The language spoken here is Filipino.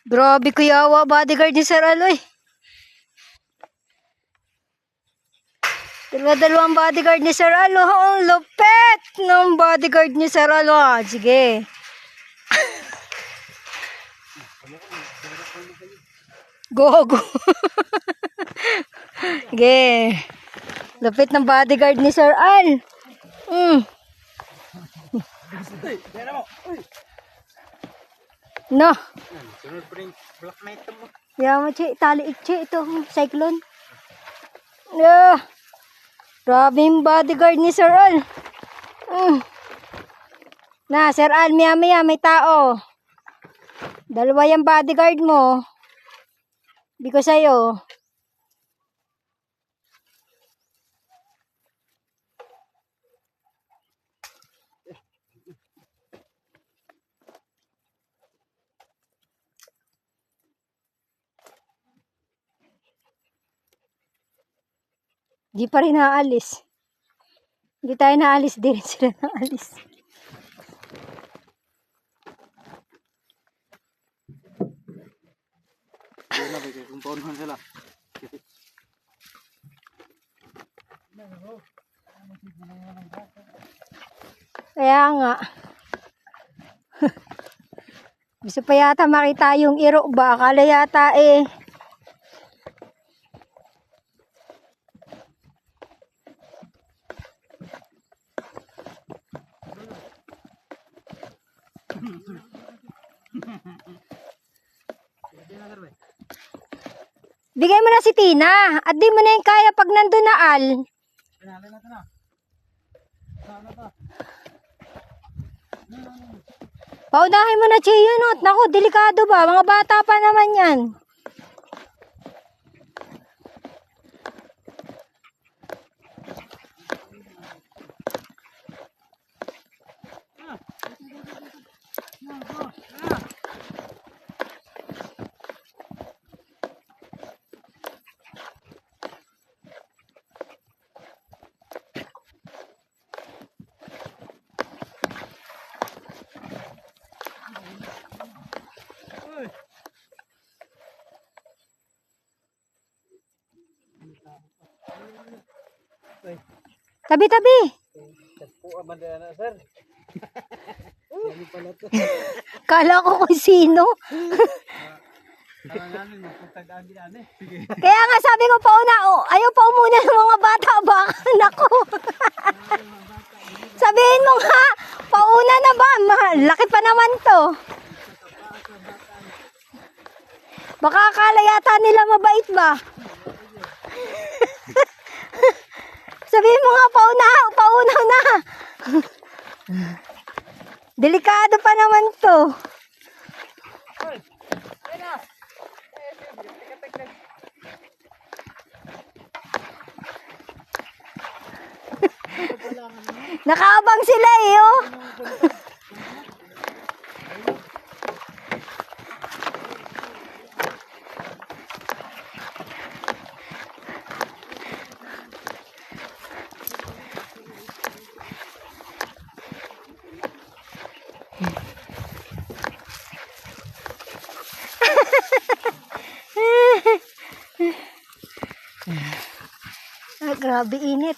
Grabe kuyawa bodyguard ni Sir Aloy. Dalawang bodyguard ni Sir Alo. Ang lupet ng bodyguard ni Sir Alo. Sige. Go, go. Sige. Lupit ng bodyguard ni Sir Al. No. Yaman, Chi. Tali, Chi. Ito, cyclone. Yeah. Grabe yung bodyguard ni Sir Al. Na, Sir Al, maya may tao. Dalawa yung bodyguard mo. Hindi ko sa'yo. Di pa rin naalis. Hindi tayo naalis, di rin sila naalis. Kaya nga. Gusto pa yata makita yung iro ba? Akala yata eh. Bigay mo na si Tina. At di mo na yung kaya pag nandun na Al. Paunahin mo na Chiyunot. Naku, delikado ba? Mga bata pa naman yan. Tabi-tabi. Kala ko kung sino. Kaya nga sabi ko pauna, ayaw pa muna ng mga bata baka nako. Sabihin mo nga, pauna na ba? Laki pa naman to. Baka akala yata nila mabait ba? Sabihin mo nga, pauna na. Delikado pa naman to. Nakaabang sila eh, oh. Grabe init.